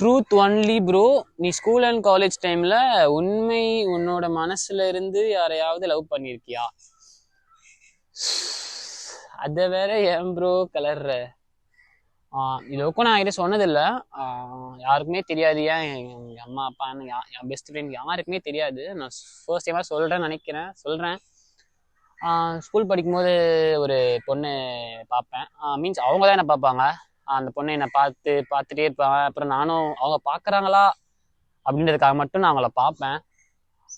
Truth only bro. நீ school and college டைம்ல உண்மை உன்னோட மனசுல இருந்து யாரையாவது லவ் பண்ணிருக்கியா? அத வேற ஏன் ப்ரோ கலர்ற? இதுக்கும் நான் என்கிட்ட சொன்னதில்லை, யாருக்குமே தெரியாது. ஏன் எங்கள் அம்மா அப்பா என் பெஸ்ட் ஃப்ரெண்ட் யாருக்குமே தெரியாது. நான் ஃபர்ஸ்ட் டைமாக சொல்கிறேன். ஸ்கூல் படிக்கும்போது ஒரு பொண்ணு பார்ப்பேன். மீன்ஸ் அவங்க தான் என்ன பார்ப்பாங்க. அந்த பொண்ணை என்னை பார்த்துட்டே இருப்பாங்க. அப்புறம் நானும் அவங்க பார்க்குறாங்களா அப்படின்றதுக்காக மட்டும் நான் அவங்கள பார்ப்பேன்.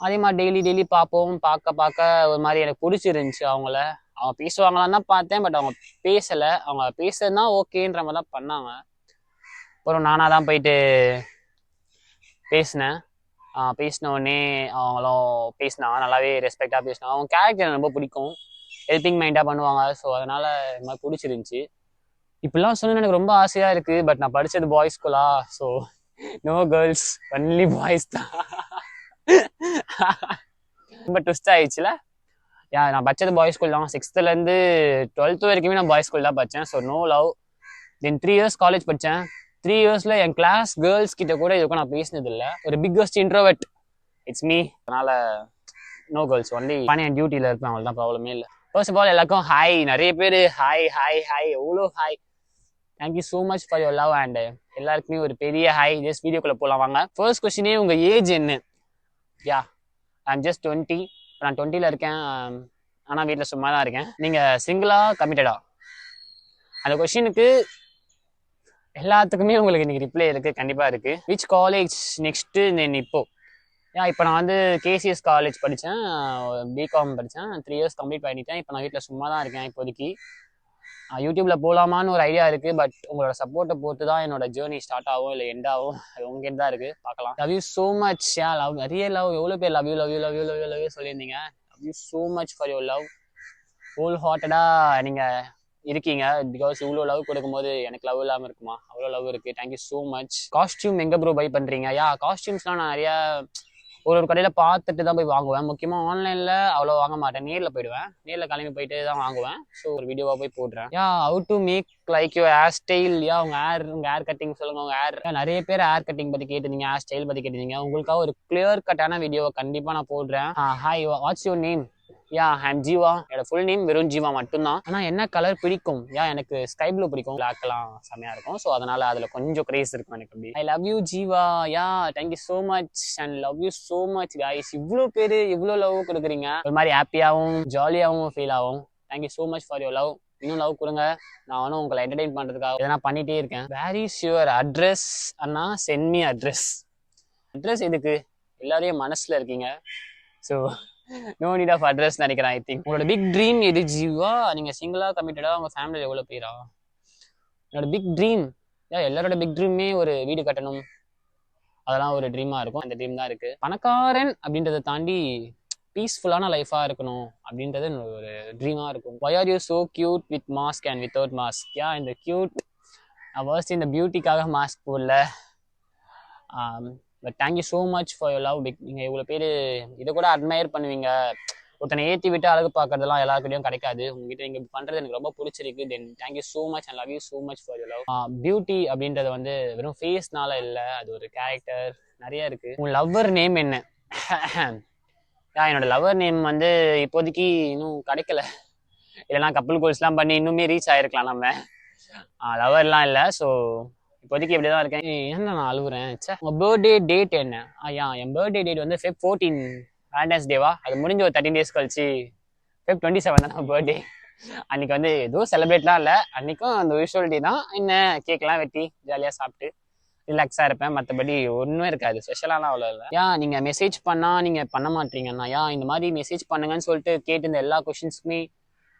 அதே மாதிரி டெய்லி பார்ப்போம். பார்க்க ஒரு மாதிரி எனக்கு பிடிச்சிருந்துச்சு அவங்கள. அவங்க பேசுவாங்களான்னு தான் பார்த்தேன், பட் அவங்க பேசலை. அவங்க பேசுறதுனா ஓகேன்ற மாதிரி தான் பண்ணாங்க. அப்புறம் நானாக தான் போயிட்டு பேசினேன். பேசின உடனே அவங்களும் பேசினாங்க, நல்லாவே ரெஸ்பெக்டாக பேசினாங்க. அவங்க கேரக்டர் எனக்கு ரொம்ப பிடிக்கும், ஹெல்பிங் மைண்டாக பண்ணுவாங்க. ஸோ அதனால் இது மாதிரி பிடிச்சிருந்துச்சி. இப்படிலாம் சொன்ன எனக்கு ரொம்ப ஆசையாக இருக்குது. பட் நான் படித்தது பாய்ஸ் ஸ்கூலா, so no girls, only boys தான். ரொம்ப ட்விஸ்ட் ஆயிடுச்சுல. நான் படித்தது பாய்ஸ் ஸ்கூல் தான். 6th-லேருந்து 12th வரைக்குமே நான் பாய்ஸ் ஸ்கூல் தான் படித்தேன். So no love. Then 3 years college படித்தேன். 3 yearsல என் கிளாஸ் கேர்ள்ஸ் கிட்ட கூட இதுக்கும் நான் பேசினது இல்லை. ஒரு பிக்கஸ்ட் இன்ட்ரோவர்ட் இட்ஸ் மீ. அதனால நோ கேர்ள்ஸ், ஒன்லி பண்ணி என் டியூட்டியில் இருப்பேன். அவங்களுக்கு தான் ப்ராப்ளமே இல்லை. ஃபர்ஸ்ட் ஆஃப் ஆல் எல்லாருக்கும் ஹாய். நிறைய பேர் ஹாய் ஹாய் ஹாய், எவ்வளோ hi. Thank you so much for your love. And எல்லாருக்குமே ஒரு பெரிய ஹாய். ஜஸ்ட் வீடியோக்குள்ளே போகலாம் வாங்க. ஃபர்ஸ்ட் கொஸ்டினே, உங்கள் ஏஜ் என்ன? I'm just 20. நான் 20ல் இருக்கேன். ஆனால் வீட்டில் சும்மா தான் இருக்கேன். நீங்கள் சிங்கிளா கமிட்டடா? அந்த கொஸ்டினுக்கு எல்லாத்துக்குமே உங்களுக்கு இன்னைக்கு ரிப்ளை இருக்குது, கண்டிப்பாக இருக்குது. விச் காலேஜ் நெக்ஸ்ட்டு தென் இப்போ? இப்போ நான் வந்து கேசிஎஸ் காலேஜ் படித்தேன், பிகாம் படித்தேன். 3 years கம்ப்ளீட் பண்ணிட்டேன். இப்போ நான் வீட்டில் சும்மா தான் இருக்கேன் இப்போதைக்கு. யூடியூப்பில் போகலாமான்னு ஒரு ஐடியா இருக்குது. பட் உங்களோட சப்போர்ட்டை பொறுத்து தான் என்னோட ஜேர்னி ஸ்டார்ட் ஆகும் இல்லை எண்ட் ஆகும். அது உங்ககிட்ட தான் இருக்குது, பார்க்கலாம். Love you so much. Love, நிறைய லவ். எவ்வளோ பேர் லவ் யூ சொல்லியிருந்தீங்க. Love you so much for your love. Whole ஹார்ட்டடாக நீங்கள் இருக்கீங்க. பிகாஸ் இவ்வளோ லவ் கொடுக்கும்போது எனக்கு லவ் இல்லாமல் இருக்குமா? அவ்வளோ லவ் இருக்குது. Thank you so much. காஸ்டியூம் எங்கே ப்ரோ பை பண்ணுறீங்க? காஸ்டியூம்ஸ்லாம் நான் நிறையா ஒரு கடையில் பார்த்துட்டு தான் போய் வாங்குவேன். முக்கியமாக ஆன்லைனில் அவ்வளோ வாங்க மாட்டேன். நேரில் போயிடுவேன். நேரில் கிளம்பி போயிட்டு தான் வாங்குவேன். ஸோ ஒரு வீடியோவாக போய் போடுறேன். How to make like your hair style? உங்கள் ஹேர் கட்டிங் சொல்லுங்கள். உங்கள் ஹேர், நிறைய பேர் ஹேர் கட்டிங் பற்றி கேட்டிருந்தீங்க, ஹேர் ஸ்டைல் பற்றி கேட்டிருந்தீங்க. உங்களுக்காக ஒரு கிளியர் கட்டான வீடியோவை கண்டிப்பாக நான் போடுறேன். Hi, what's your name? I'm Jeeva. என்னோட ஃபுல் நேம் வெறும் ஜீவா மட்டும்தான். ஆனால் என்ன கலர் பிடிக்கும்? எனக்கு ஸ்கை ப்ளூ பிடிக்கும். பிளாக்லாம் செம்மையாக இருக்கும். ஸோ அதனால் அதில் கொஞ்சம் கிரேஸ் இருக்கும் எனக்கு. அப்படி I love you Jeeva. Thank you so much and love you so much guys. இவ்வளோ பேர் இவ்வளோ லவ் கொடுக்குறீங்க. ஒரு மாதிரி ஹாப்பியாகவும் ஜாலியாகவும் ஃபீல் ஆகும். Thank you so much for your love. இன்னும் லவ் கொடுங்க. நான் வேணும் உங்களை என்டர்டெயின் பண்ணுறதுக்காக எதனா பண்ணிகிட்டே இருக்கேன். வேர் இஸ் யுவர் அட்ரஸ் அண்ணா? Send me address. அட்ரஸ் எதுக்கு? எல்லாரையும் மனசில் இருக்கீங்க. So no need of address நினைக்கிறேன். ஐ திங்க் உங்களோட பிக் ட்ரீம் எது ஜீவா? நீங்கள் சிங்கிளா கமிட்டடா? உங்கள் ஃபேமிலியில் எவ்வளோ பேரா? என்னோட பிக் ட்ரீம், எல்லாரோட பிக் ட்ரீமே ஒரு வீடு கட்டணும். அதெல்லாம் ஒரு ட்ரீமாக இருக்கும். அந்த ட்ரீம் தான் இருக்குது. பணக்காரன் அப்படின்றத தாண்டி பீஸ்ஃபுல்லான லைஃபாக இருக்கணும் அப்படின்றது ஒரு ட்ரீமாக இருக்கும். Why are you so cute with mask and without mask? இந்த க்யூட் ஃபர்ஸ்ட் இந்த பியூட்டிக்காக மாஸ்க் போடல. But thank you so much for your love. நீங்கள் இவ்வளோ பேர் இதை கூட அட்மையர் பண்ணுவீங்க. ஒருத்தனை ஏற்றி விட்டு அழகு பார்க்கறதுலாம் எல்லாருக்கிட்டையும் கிடைக்காது. உங்ககிட்ட நீங்கள் பண்ணுறது எனக்கு ரொம்ப பிடிச்சிருக்கு. தென் thank you so much and love you so much for your love. Beauty அப்படின்றது வந்து வெறும் ஃபேஸ்னால இல்லை, அது ஒரு கேரக்டர், நிறைய இருக்குது. உங்கள் லவ்வர் நேம் என்ன? என்னோட லவ்வர் நேம் வந்து இப்போதைக்கு இன்னும் கிடைக்கல. இல்லைனா கப்புள் கோல்ஸ்லாம் பண்ணி இன்னுமே ரீச் ஆகிருக்கலாம். நம்ம லவர்லாம் இல்லை. ஸோ இப்போதைக்கு எப்படி தான் இருக்கேன். என்ன நான் அழுகுறேன்? உங்கள் பர்த்டே டேட் என்ன? என் பர்த்டே டேட் வந்து Feb 14 வேலண்டைன்ஸ் டேவா. அது முடிஞ்ச ஒரு 13 days கழிச்சு Feb 27 தான் பர்த்டே. அன்றைக்கி வந்து எதுவும் செலிப்ரேட்லாம் இல்லை. அன்றைக்கும் அந்த யூஷுவல் டே தான். என்ன கேக்லாம் வெட்டி ஜாலியாக சாப்பிட்டு ரிலாக்ஸாக இருப்பேன். மற்றபடி ஒன்றுமே இருக்காது, ஸ்பெஷலாலாம் அவ்வளோ இல்லை. நீங்கள் மெசேஜ் பண்ணால் நீங்கள் பண்ண மாட்டீங்கன்னா இந்த மாதிரி மெசேஜ் பண்ணுங்கன்னு சொல்லிட்டு கேட்டு எல்லா கொஷின்ஸுக்குமே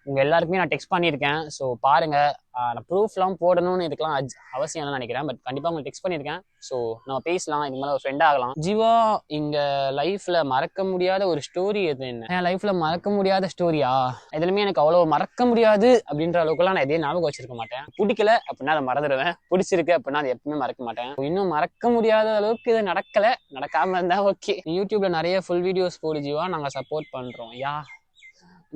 உங்கள் எல்லாருக்குமே நான் டெக்ஸ்ட் பண்ணியிருக்கேன். ஸோ பாருங்கள், நான் ப்ரூஃப்லாம் போடணும்னு இதுக்கெலாம் அவசியம் இல்லைன்னு நினைக்கிறேன். பட் கண்டிப்பாக உங்களுக்கு டெக்ஸ்ட் பண்ணியிருக்கேன். ஸோ நம்ம பேசலாம், இது மேலே ஒரு ஃப்ரெண்ட் ஆகலாம். ஜீவா, எங்கள் லைஃப்பில் மறக்க முடியாத ஒரு ஸ்டோரி எது? என்ன என் லைஃப்பில் மறக்க முடியாத ஸ்டோரியா? எதுலையுமே எனக்கு அவ்வளோ மறக்க முடியாது அப்படின்ற அளவுக்குலாம் நான் எதையும் ஞாபகம் வச்சிருக்க மாட்டேன். பிடிக்கல அப்படின்னா அதை மறந்துடுவேன். பிடிச்சிருக்கு அப்படின்னா அதை எப்பவுமே மறக்க மாட்டேன். இன்னும் மறக்க முடியாத அளவுக்கு இது நடக்காமல் இருந்தால் ஓகே. யூடியூப்பில் நிறைய ஃபுல் வீடியோஸ் போடு ஜீவா, நாங்கள் சப்போர்ட் பண்ணுறோம்.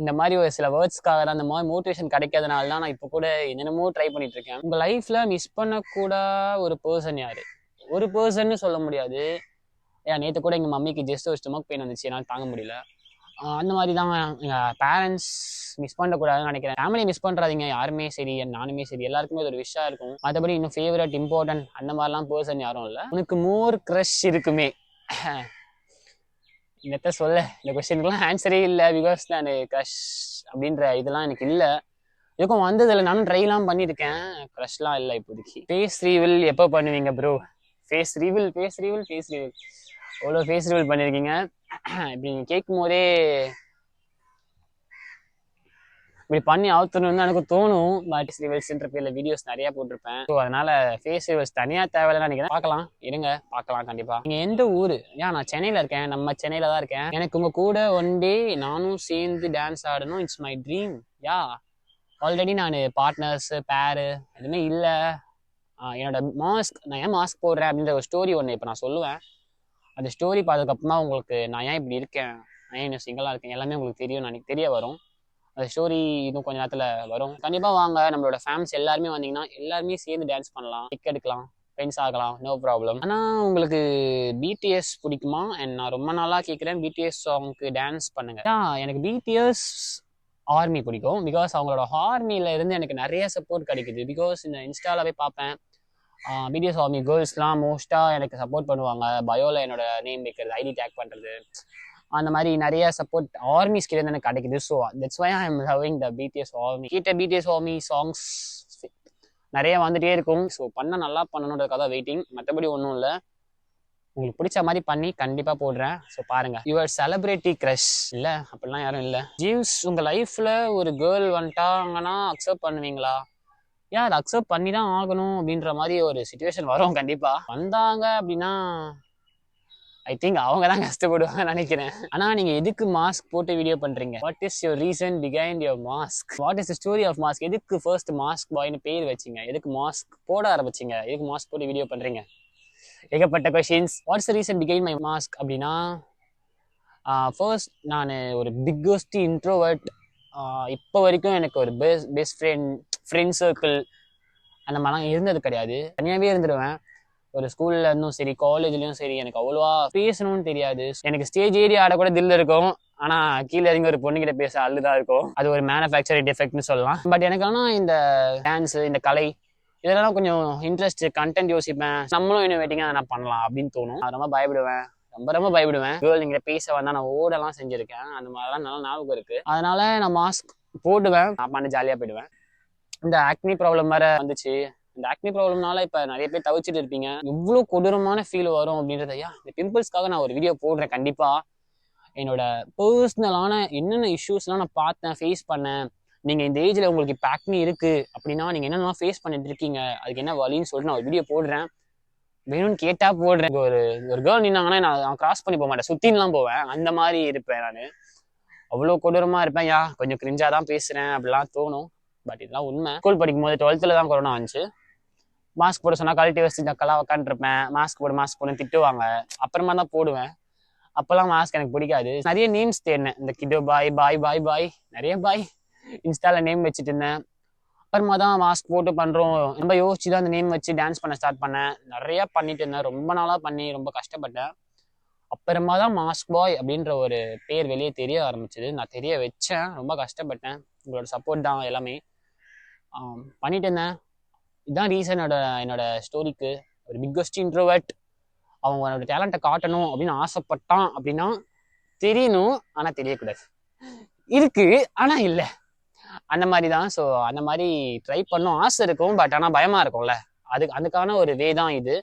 இந்த மாதிரி ஒரு சில வேர்ட்ஸ்க்காக தான், அந்த மாதிரி மோட்டிவேஷன் கிடைக்காதனால தான் நான் இப்போ கூட என்னென்னமோ ட்ரை பண்ணிட்டு இருக்கேன். உங்கள் லைஃப்பில் மிஸ் பண்ணக்கூட ஒரு பர்சன் யார்? ஒரு பர்சன்னு சொல்ல முடியாது. ஏன் நேற்று கூட எங்கள் மம்மிக்கு ஜஸ்ட் ஒரு ஸ்டொமக் பெயின் வந்துச்சு, என்னால் தாங்க முடியல. அந்த மாதிரி தான் எங்கள் பேரண்ட்ஸ் மிஸ் பண்ணக்கூடாதுன்னு நினைக்கிறேன். ஃபேமிலி மிஸ் பண்ணுறாதீங்க, யாருமே சரி, நானுமே சரி, எல்லாருக்குமே அது ஒரு விஷயம் இருக்கும். மற்றபடி இன்னும் ஃபேவரட் இம்பார்ட்டன்ட் அந்த மாதிரிலாம் பர்சன் யாரும் இல்லை. உனக்கு மோர் க்ரஷ் இருக்குமே, என்னத்த சொல்ல, இந்த கொஸ்டினுக்குலாம் ஆன்சரே இல்லை. பிகாஸ் நான் க்ரஷ் அப்படின்ற இதெல்லாம் எனக்கு இல்லை, இதுக்கும் வந்ததில்லை. நானும் ட்ரைலாம் பண்ணியிருக்கேன், க்ரஷ்லாம் இல்லை இப்போதைக்கு. ஃபேஸ் ரீவில் எப்போ பண்ணுவீங்க ப்ரோ? ஃபேஸ் ரீவில் அவ்வளோ ஃபேஸ் ரிவீல் பண்ணியிருக்கீங்க. இப்படி நீங்கள் கேட்கும் போதே இப்படி பண்ணி அவுத்தணும்னு எனக்கு தோணும். பட் ரிவல்ஸ்ன்ற பேரில் வீடியோஸ் நிறையா போட்டிருப்பேன். ஸோ அதனால ஃபேஸ் ரிவல்ஸ் தனியாக தேவையில்லைன்னு நினைக்கிறேன். பார்க்கலாம், இருங்க பார்க்கலாம் கண்டிப்பாக. நீங்கள் எந்த ஊர்? நான் சென்னையில் இருக்கேன், நம்ம சென்னையில் தான் இருக்கேன். எனக்கு உங்கள் கூட ஒன் டே நானும் சேர்ந்து டான்ஸ் ஆடணும், இட்ஸ் மை ட்ரீம். ஆல்ரெடி நான் பார்ட்னர்ஸு பேரு எதுவுமே இல்லை. என்னோட மாஸ்க், நான் ஏன் மாஸ்க் போடுறேன் அப்படின்ற ஒரு ஸ்டோரி ஒன்று இப்போ நான் சொல்லுவேன். அந்த ஸ்டோரி பார்த்ததுக்கப்புறமா உங்களுக்கு நான் ஏன் இப்படி இருக்கேன், நான் ஏன் இன்னும் சிங்கிளாக இருக்கேன் எல்லாமே உங்களுக்கு தெரியும், எனக்கு தெரிய வரும். அந்த ஸ்டோரி இன்னும் கொஞ்சம் நேரத்தில் வரும். கண்டிப்பாக வாங்க, நம்மளோட ஃபேன்ஸ் எல்லாருமே வந்தீங்கன்னா எல்லாருமே சேர்ந்து டான்ஸ் பண்ணலாம், பிக் எடுக்கலாம், ஃப்ரெண்ட்ஸ் ஆகலாம், நோ ப்ராப்ளம். ஆனால் உங்களுக்கு பிடிஎஸ் பிடிக்குமா? அண்ட் நான் ரொம்ப நாளாக கேட்குறேன், பிடிஎஸ் சாங்க்கு டான்ஸ் பண்ணுங்க. எனக்கு பிடிஎஸ் ஆர்மி பிடிக்கும். பிகாஸ் அவங்களோட ஆர்மியில இருந்து எனக்கு நிறைய சப்போர்ட் கிடைக்குது. பிகாஸ் இந்த இன்ஸ்டாவில் போய் பார்ப்பேன், பிடிஎஸ் ஆர்மி கேர்ள்ஸ்லாம் மோஸ்ட்டாக எனக்கு சப்போர்ட் பண்ணுவாங்க. பயோவில் என்னோட நேம் வைக்கிறது, ஐடி டேக் பண்ணுறது, அந்த மாதிரி நிறைய சப்போர்ட் ஆர்மிஸ் கிட்ட எனக்கு கிடைக்குது. So that's why I am loving the BTS army. BTS army songs நிறைய வந்துட்டே இருக்கும். ஸோ நல்லா பண்ணணுன்றதுக்காக தான் வெயிட்டிங், மற்றபடி ஒன்றும் இல்லை. உங்களுக்கு பிடிச்ச மாதிரி பண்ணி கண்டிப்பாக போடுறேன். ஸோ பாருங்க. Your celebrity crush? இல்லை, அப்படிலாம் யாரும் இல்லை. ஜீவ்ஸ், உங்கள் லைஃப்பில் ஒரு கேர்ள் வந்துட்டாங்கன்னா அக்செப்ட் பண்ணுவீங்களா? அதை அக்செப்ட் பண்ணி தான் ஆகணும் அப்படின்ற மாதிரி ஒரு சிச்சுவேஷன் வரும். கண்டிப்பாக வந்தாங்க அப்படின்னா ஐ திங்க் அவங்க தான் கஷ்டப்படுவாங்கன்னு நினைக்கிறேன். ஆனால் நீங்கள் எதுக்கு மாஸ்க் போட்டு வீடியோ பண்ணுறீங்க? What is your reason behind your mask? What is the story of mask? எதுக்கு ஃபர்ஸ்ட் மாஸ்க் பாய்னு பேர் வச்சிங்க? எதுக்கு மாஸ்க் போட ஆரம்பிச்சிங்க? எதுக்கு மாஸ்க் போட்டு வீடியோ பண்ணுறீங்க? ஏகப்பட்ட questions. What's the reason behind my mask அப்படின்னா, ஃபர்ஸ்ட் நான் ஒரு பிக்கஸ்ட் இன்ட்ரோவர்ட். இப்போ வரைக்கும் எனக்கு ஒரு பெஸ்ட் ஃப்ரெண்ட் சர்க்கிள் அந்த மாதிரிலாம் இருந்தது கிடையாது. தனியாகவே இருந்துடுவேன். ஒரு ஸ்கூல்ல இருந்தும் சரி, காலேஜ்லயும் சரி, எனக்கு அவ்வளோவா பேசணும்னு தெரியாது. எனக்கு ஸ்டேஜ் ஏறி ஆட கூட தில் இருக்கும், ஆனா கீழே இறங்கி ஒரு பொண்ணுகிட்ட பேச அழுதான் இருக்கும். அது ஒரு மேனுஃபேக்சரிங் டிஃபெக்ட்னு சொல்லலாம். பட் எனக்கு ஆனால் இந்த டான்ஸ், இந்த கலை இதெல்லாம் கொஞ்சம் இன்ட்ரெஸ்ட், கண்டென்ட் யோசிப்பேன், நம்மளும் இன்னோவேட்டிங்காக அதை நான் பண்ணலாம் அப்படின்னு தோணும். அது ரொம்ப பயப்படுவேன், ரொம்ப பயப்படுவேன். கேர்ள் நீங்க பேச வந்தா நான் ஓடலாம் செஞ்சிருக்கேன், அந்த மாதிரிலாம் நல்லா ஞாபகம் இருக்கு. அதனால நான் மாஸ்க் போடுவேன், நான் பண்ணி ஜாலியாக போயிடுவேன். இந்த ஆக்னி ப்ராப்ளம் வேற வந்துச்சு. இந்த ஆக்னி ப்ராப்ளம்னால இப்போ நிறைய பேர் தவிச்சிட்டு இருப்பீங்க. இவ்வளோ கொடூரமான ஃபீல் வரும் அப்படின்றதையா இந்த பிம்பிள்ஸ்க்காக நான் ஒரு வீடியோ போடுறேன். கண்டிப்பாக என்னோட பர்சனலான என்னென்ன இஷ்யூஸ்லாம் நான் பார்த்தேன், ஃபேஸ் பண்ணேன். நீங்கள் இந்த ஏஜில் உங்களுக்கு இப்போ ஆக்னி இருக்குது அப்படின்னா நீங்கள் என்னென்னலாம் ஃபேஸ் பண்ணிட்டு இருக்கீங்க, அதுக்கு என்ன வழின்னு சொல்லிட்டு நான் ஒரு வீடியோ போடுறேன். வேணும்னு கேட்டால் போடுறேன். ஒரு கேர்ள் நின்னாங்கன்னா நான் கிராஸ் பண்ணி போக மாட்டேன், சுற்றின்லாம் போவேன். அந்த மாதிரி இருப்பேன் நான். அவ்வளோ கொடூரமாக இருப்பேன். கொஞ்சம் கிரிஞ்சாக தான் பேசுகிறேன் அப்படிலாம் தோணும். பட் இதெல்லாம் உண்மை. ஸ்கூல் படிக்கும் போது 12th தான் கொரோனா வந்துச்சு. மாஸ்க் போட சொன்னால் கழட்டி வச்சு நக்கலாக உட்காந்துருப்பேன். மாஸ்க் போடு திட்டுவாங்க. அப்புறமா தான் போடுவேன். அப்போல்லாம் மாஸ்க் எனக்கு பிடிக்காது. நிறைய நேம்ஸ் தேடினேன். இந்த கிட்டோ பாய் நிறைய பாய் இன்ஸ்டால நேம் வச்சுட்டு இருந்தேன். அப்புறமா தான் மாஸ்க் போட்டு பண்ணுறோம் ரொம்ப யோசிச்சு தான் அந்த நேம் வச்சு டான்ஸ் பண்ண ஸ்டார்ட் பண்ணேன். நிறையா பண்ணிட்டு இருந்தேன், ரொம்ப நாளாக பண்ணி ரொம்ப கஷ்டப்பட்டேன். அப்புறமா தான் மாஸ்க் பாய் அப்படின்ற ஒரு பேர் வெளியே தெரிய ஆரம்பிச்சது. நான் தெரிய வச்சேன், ரொம்ப கஷ்டப்பட்டேன். உங்களோட சப்போர்ட் தான் எல்லாமே. பண்ணிட்டு இருந்தேன். இதுதான் ரீசன் என்னோட ஸ்டோரிக்கு. ஒரு பிக்கஸ்ட் இன்ட்ரோவர்ட். அவனோட டேலண்ட்டை காட்டணும் அப்படின்னு ஆசைப்பட்டான் அப்படின்னா தெரியணும், ஆனால் தெரியக்கூடாது. இருக்கு ஆனால் இல்லை, அந்த மாதிரி தான். ஸோ அந்த மாதிரி ட்ரை பண்ணும் ஆசை இருக்கும், பட் ஆனால் பயமாக இருக்கும்ல. அதுக்கான ஒரு வே தான் இது.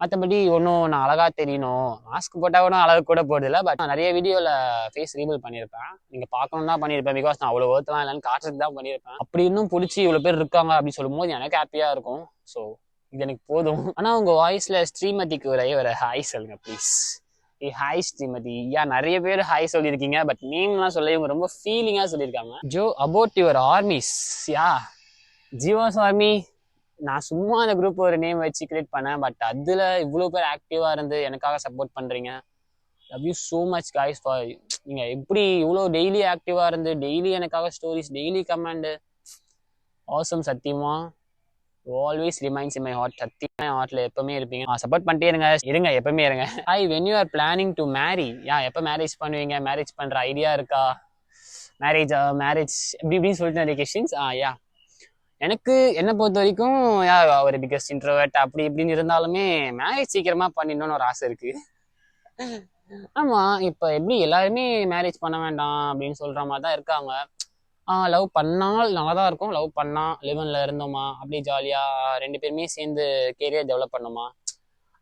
மற்றபடி ஒன்றும் நான் அழகாக தெரியணும், மாஸ்க் போட்டால் கூட அழகு கூட போடுதில்ல. பட் நான் நிறைய வீடியோவில் ஃபேஸ் ரீவீல் பண்ணியிருப்பேன். நீங்கள் பார்க்கணும் தான் பண்ணியிருப்பேன். பிகாஸ் நான் அவ்வளோ ஒருத்தலாம் இல்லைன்னு காட்டுறதுக்கு தான் பண்ணியிருப்பேன். அப்படி இன்னும் பிடிச்சி இவ்வளோ பேர் இருக்காங்க அப்படின்னு சொல்லும்போது எனக்கு ஹாப்பியாக இருக்கும். ஸோ இது எனக்கு போதும். ஆனால் உங்கள் வாய்ஸில் ஸ்ரீமதிக்கு ஒரு ஹாய் சொல்லுங்க ப்ளீஸ். ஹாய் ஸ்ரீமதி. நிறைய பேர் ஹாய் சொல்லியிருக்கீங்க, பட் நேம்லாம் சொல்ல இவங்க ரொம்ப ஃபீலிங்காக சொல்லியிருக்காங்க. Joe about your armies. Jeeva's army. நான் சும்மா அந்த குரூப் ஒரு நேம் வச்சு கிரியேட் பண்ணேன். பட் அதில் இவ்வளோ பேர் ஆக்டிவாக இருந்து எனக்காக சப்போர்ட் பண்ணுறீங்க. Love you so much guys for. நீங்கள் எப்படி இவ்வளோ டெய்லி ஆக்டிவாக இருந்து டெய்லி எனக்காக ஸ்டோரிஸ், டெய்லி கமெண்டு, ஆசம். சத்தியமாக always remains in my heart. சத்தியமா என் ஹார்ட்ல எப்பவுமே இருப்பீங்க. சப்போர்ட் பண்ணிட்டே இருங்க எப்பவுமே இருங்க. Hi, when you are planning to marry, எப்போ மேரேஜ் பண்ணுவீங்க? மேரேஜ் பண்ற ஐடியா இருக்கா? மேரேஜ் இப்படின்னு சொல்லிட்டு நிறைய கொஸ்டின்ஸ். எனக்கு என்ன பொறுத்த வரைக்கும் ஒரு பிகஸ்ட் இன்ட்ரோவர்ட் அப்படி இப்படின்னு இருந்தாலுமே மேரேஜ் சீக்கிரமா பண்ணிடணும்னு ஒரு ஆசை இருக்கு. ஆமா, இப்ப எப்படி எல்லாருமே மேரேஜ் பண்ண வேண்டாம் அப்படின்னு சொல்ற மாதிரி தான் இருக்காங்க. லவ் பண்ணால் நல்லா தான் இருக்கும். லவ் பண்ணா லிவன்ல இருந்தோமா அப்படியே ஜாலியா 2 பேருமே சேர்ந்து கெரியர் டெவலப் பண்ணோமா,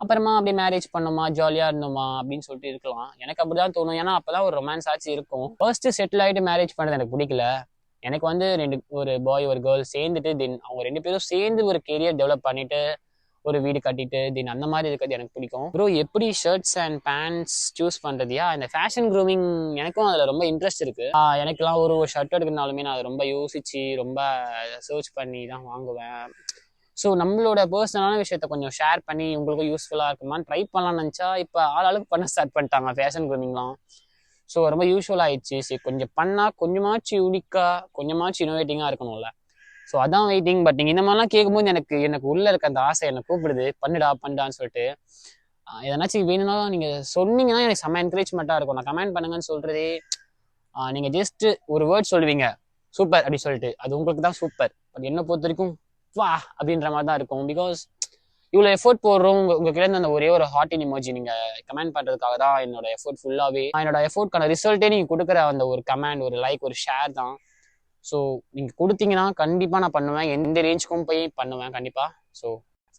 அப்புறமா அப்படியே மேரேஜ் பண்ணோமா, ஜாலியா இருந்தோமா அப்படின்னு சொல்லிட்டு இருக்கலாம். எனக்கு அப்படிதான் தோணும். ஏன்னா அப்பதான் ஒரு ரொமான்ஸ் ஆச்சு இருக்கும். ஃபர்ஸ்ட் செட்டில் ஆயிட்டு மேரேஜ் பண்ணது எனக்கு பிடிக்கல. எனக்கு வந்து ஒரு பாய் ஒரு கேர்ள் சேர்ந்துட்டு தென் அவங்க 2 பேரும் சேர்ந்து ஒரு கெரியர் டெவலப் பண்ணிட்டு ஒரு வீடு கட்டிட்டு தென் அந்த மாதிரி இருக்கிறது எனக்கு பிடிக்கும். ப்ரோ, எப்படி ஷர்ட்ஸ் அண்ட் பேண்ட்ஸ் சூஸ் பண்றதுயா? இந்த ஃபேஷன் க்ரூமிங் எனக்கும் அதுல ரொம்ப இன்ட்ரெஸ்ட் இருக்கு. எனக்குலாம் ஒரு ஷர்ட் எடுக்கணும்னாலுமே நான் ரொம்ப யோசிச்சு ரொம்ப சர்ச் பண்ணி தான் வாங்குவேன். ஸோ நம்மளோட பர்சனலான விஷயத்த கொஞ்சம் ஷேர் பண்ணி உங்களுக்கும் யூஸ்ஃபுல்லாக இருக்குமான்னு ட்ரை பண்ணலாம்னு நினச்சா இப்போ ஆளுக்கு பண்ண ஸ்டார்ட் பண்ணிட்டாங்க ஃபேஷன் க்ரூமிங்லாம். ஸோ ரொம்ப யூஸ்ஃபுல் ஆயிடுச்சு. சரி, கொஞ்சம் பண்ணால் கொஞ்சமாச்சு யூனிக்காக கொஞ்சமாச்சு இனோவேட்டிங்காக இருக்கணும்ல. ஸோ அதான் வெயிட்டிங். பட் நீங்கள் இந்த மாதிரிலாம் கேட்கும்போது எனக்கு உள்ளே இருக்க அந்த ஆசை என்னை கூப்பிடுது, பண்ணுடான்னு சொல்லிட்டு. எதனாச்சும் வேணும்னா நீங்கள் சொன்னீங்கன்னா எனக்கு செம்ம என்கரேஜ்மெண்ட்டாக இருக்கும். நான் கமெண்ட் பண்ணுங்கன்னு சொல்கிறதே நீங்கள் ஜஸ்ட் ஒரு வேர்ட் சொல்லுவீங்க, சூப்பர் அப்படி சொல்லிட்டு, அது உங்களுக்கு தான் சூப்பர். பட் என்னை பொறுத்த வரைக்கும் வா அப்படின்ற மாதிரி தான் இருக்கும். பிகாஸ் இவ்வளோ எஃபோர்ட் போடுறோம். உங்ககிட்ட இருந்து அந்த ஒரே ஒரு ஹார்ட்டின் இமோஜி நீங்கள் கமெண்ட் பண்ணுறதுக்காக தான் என்னோட எஃபோர்ட் ஃபுல்லாகவே. என்னோட எஃபோர்ட்கான ரிசல்ட்டே நீங்கள் கொடுக்குற அந்த ஒரு கமெண்ட், ஒரு லைக், ஒரு ஷேர் தான். ஸோ நீங்கள் கொடுத்தீங்கன்னா கண்டிப்பாக நான் பண்ணுவேன். எந்த ரேஞ்சுக்கும் போய் பண்ணுவேன் கண்டிப்பாக. ஸோ